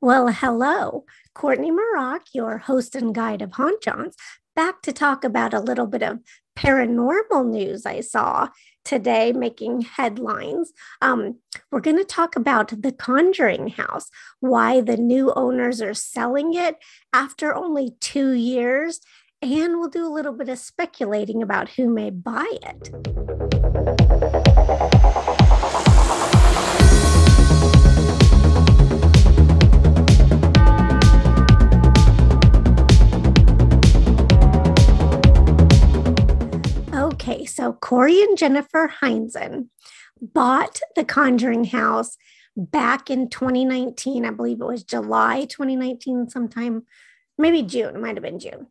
Well, hello, Courtney Maroc, your host and guide of Haunt back to talk about a little bit of paranormal news I saw today making headlines. We're going to talk about the Conjuring House, why the new owners are selling it after only 2 years, and we'll do a little bit of speculating about who may buy it. Okay, so Cory and Jennifer Heinzen bought the Conjuring House back in 2019. I believe it was July 2019, sometime, maybe June. It might have been June.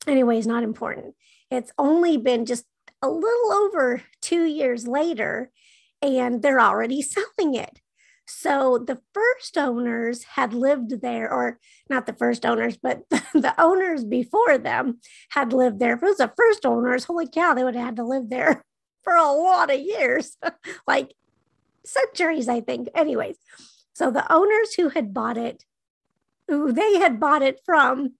Anyways, not important. It's only been just a little over 2 years later, and they're already selling it. So the first owners had lived there, or not the first owners, but the owners before them had lived there. If it was the first owners, holy cow, they would have had to live there for a lot of years, like centuries, I think. Anyways, so the owners who had bought it, who they had bought it from,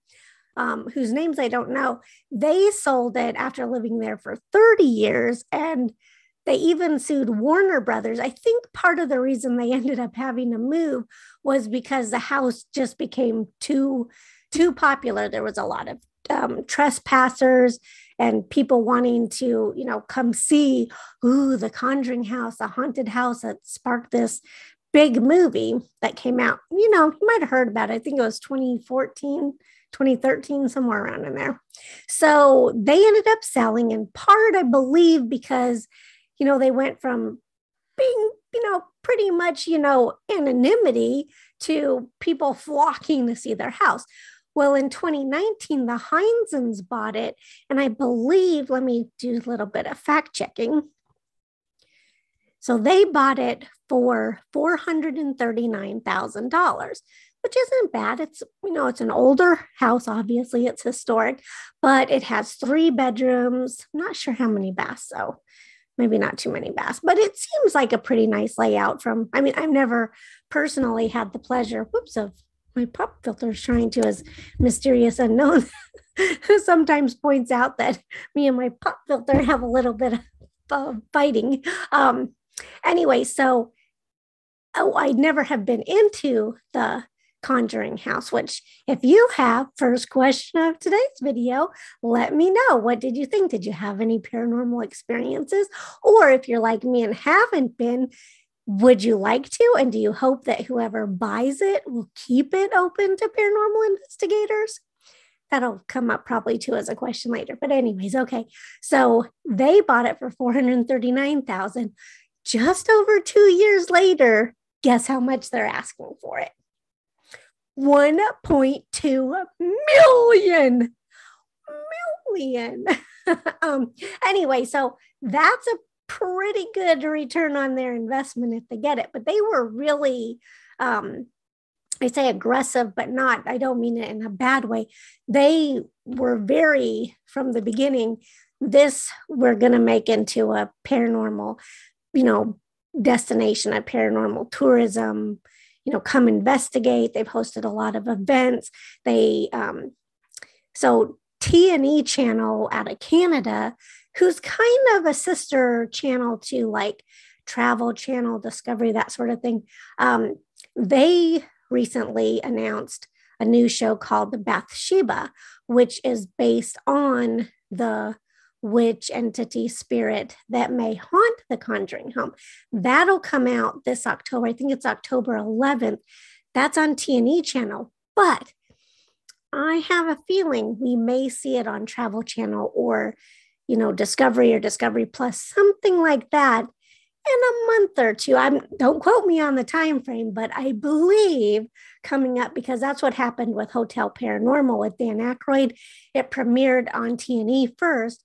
whose names I don't know, they sold it after living there for 30 years, and they even sued Warner Brothers. I think part of the reason they ended up having to move was because the house just became too popular. There was a lot of trespassers and people wanting to, come see, the Conjuring House, a haunted house that sparked this big movie that came out. You might have heard about it. I think it was 2014, 2013, somewhere around in there. So they ended up selling, in part, I believe, because they went from being, pretty much, anonymity to people flocking to see their house. Well, in 2019, the Heinzens bought it. And I believe, let me do a little bit of fact checking. So they bought it for $439,000, which isn't bad. It's, it's an older house. Obviously, it's historic, but it has 3 bedrooms. I'm not sure how many baths, though. Maybe not too many baths, but it seems like a pretty nice layout I've never personally had the pleasure, of my pop filters trying to, as mysterious unknown, sometimes points out that me and my pop filter have a little bit of fighting. Anyway, so I never have been into the Conjuring House, which, if you have, first question of today's video, let me know. What did you think? Did you have any paranormal experiences? Or if you're like me and haven't been, would you like to? And do you hope that whoever buys it will keep it open to paranormal investigators? That'll come up probably too as a question later. But anyways, okay. So they bought it for $439,000. Just over 2 years later, guess how much they're asking for it? 1.2 million. Anyway, so that's a pretty good return on their investment if they get it. But they were really, I say aggressive, but not, I don't mean it in a bad way. They were very, from the beginning, this we're going to make into a paranormal, destination, a paranormal tourism, come investigate. They've hosted a lot of events. So T&E channel out of Canada, who's kind of a sister channel to like Travel Channel, Discovery, that sort of thing. They recently announced a new show called the Bathsheba, which is based on the witch entity spirit that may haunt the Conjuring home. That'll come out this October. I think it's October 11th. That's on T&E channel. But I have a feeling we may see it on Travel Channel or, Discovery or Discovery Plus, something like that, in a month or two. Don't quote me on the time frame, but I believe coming up, because that's what happened with Hotel Paranormal with Dan Aykroyd. It premiered on T&E first,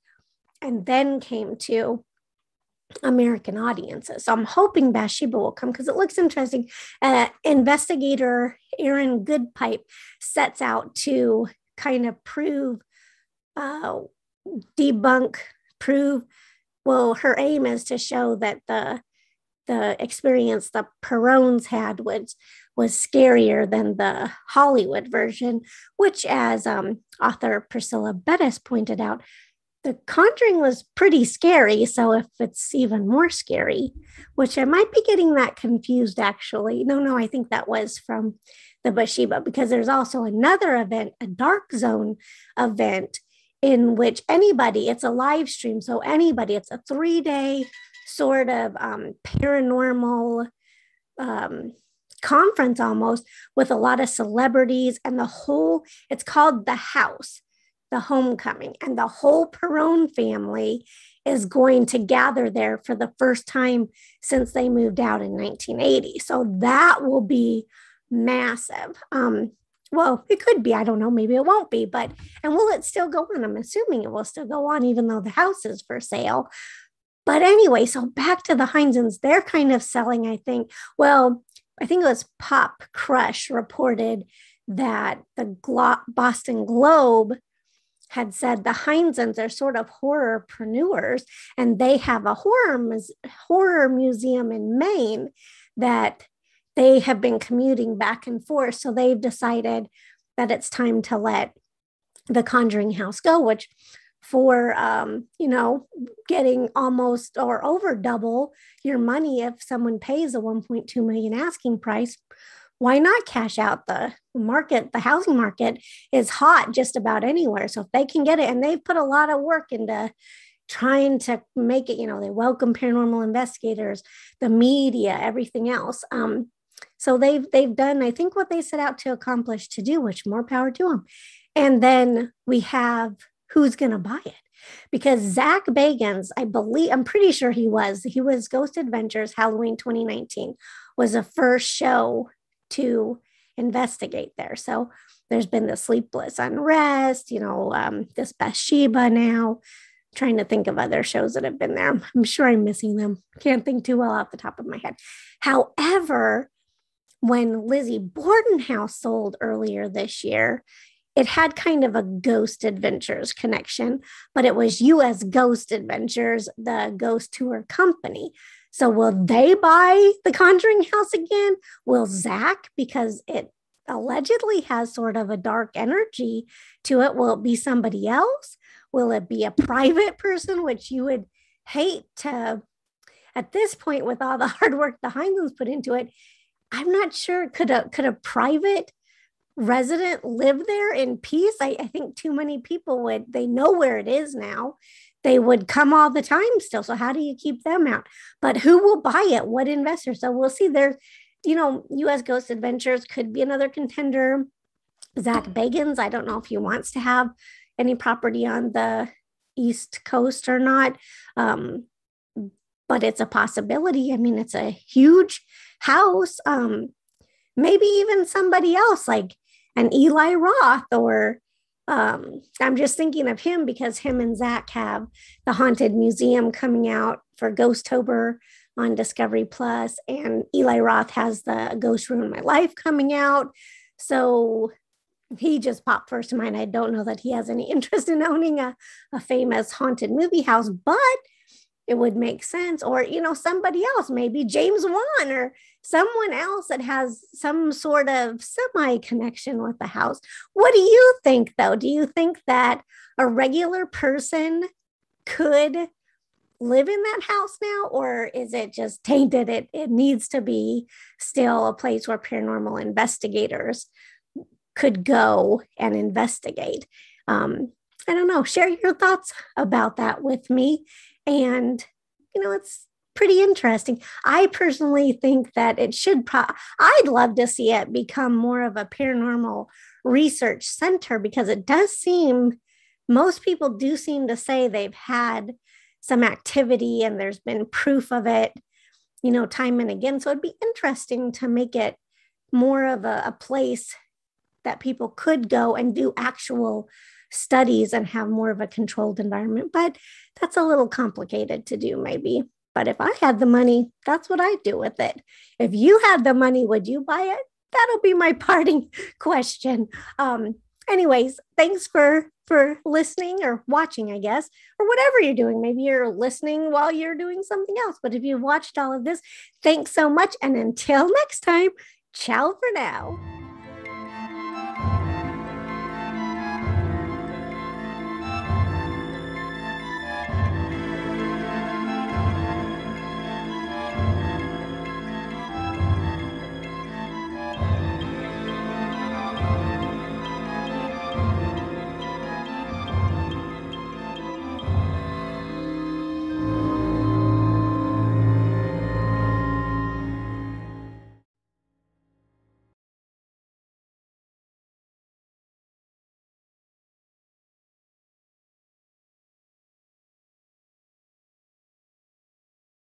and then came to American audiences. So I'm hoping Bathsheba will come because it looks interesting. Investigator Erin Goodpipe sets out to kind of debunk, prove. Well, her aim is to show that the experience the Perones had was scarier than the Hollywood version, which, as author Priscilla Bettis pointed out, The Conjuring was pretty scary. So if it's even more scary, which I might be getting that confused actually. No, I think that was from the Bathsheba, because there's also another event, a dark zone event, in which anybody, it's a live stream. So anybody, it's a 3-day sort of paranormal conference almost, with a lot of celebrities, and it's called The House, The Homecoming, and the whole Perron family is going to gather there for the first time since they moved out in 1980. So that will be massive. Well, it could be, I don't know, maybe it won't be, and will it still go on? I'm assuming it will still go on, even though the house is for sale. But anyway, so back to the Heinzens, they're kind of selling, I think it was Pop Crush reported that the Boston Globe had said the Heinzens are sort of horrorpreneurs, and they have a horror museum in Maine that they have been commuting back and forth. So they've decided that it's time to let the Conjuring House go, which for, getting almost or over double your money, if someone pays a 1.2 million asking price, why not cash out? The housing market is hot just about anywhere. So if they can get it, and they've put a lot of work into trying to make it, they welcome paranormal investigators, the media, everything else. So they've done, I think, what they set out to accomplish to do, which more power to them. And then we have who's going to buy it, because Zak Bagans, I'm pretty sure he was Ghost Adventures Halloween 2019 was the first show to investigate there. So there's been the Sleepless Unrest, this Bathsheba now. Trying to think of other shows that have been there. I'm sure I'm missing them. Can't think too well off the top of my head. However, when Lizzie Borden House sold earlier this year, it had kind of a Ghost Adventures connection, but it was U.S. Ghost Adventures, the ghost tour company. So will they buy the Conjuring House again? Will Zak, because it allegedly has sort of a dark energy to it, will it be somebody else? Will it be a private person, which you would hate to, at this point, with all the hard work the Heinzens put into it? I'm not sure. Could a private resident live there in peace? I think too many people they know where it is now. They would come all the time still. So how do you keep them out? But who will buy it? What investor? So we'll see. There's, U.S. Ghost Adventures could be another contender. Zak Bagans, I don't know if he wants to have any property on the East Coast or not. But it's a possibility. I mean, it's a huge house. Maybe even somebody else like an Eli Roth, or I'm just thinking of him because him and Zak have the Haunted Museum coming out for Ghosttober on Discovery Plus, and Eli Roth has the Ghost Ruin My Life coming out. So he just popped first to mind. I don't know that he has any interest in owning a famous haunted movie house, but it would make sense. Or, somebody else, maybe James Wan or someone else that has some sort of semi-connection with the house. What do you think, though? Do you think that a regular person could live in that house now? Or is it just tainted? It needs to be still a place where paranormal investigators could go and investigate. I don't know. Share your thoughts about that with me. And, it's pretty interesting. I personally think that it should, I'd love to see it become more of a paranormal research center, because it does seem, most people do seem to say they've had some activity and there's been proof of it, time and again. So it'd be interesting to make it more of a place that people could go and do actual studies and have more of a controlled environment. But that's a little complicated to do, maybe. But if I had the money, that's what I'd do with it. If you had the money, would you buy it? That'll be my parting question. Anyways, thanks for listening or watching, I guess, or whatever you're doing. Maybe you're listening while you're doing something else. But if you've watched all of this, thanks so much. And until next time, Ciao for now.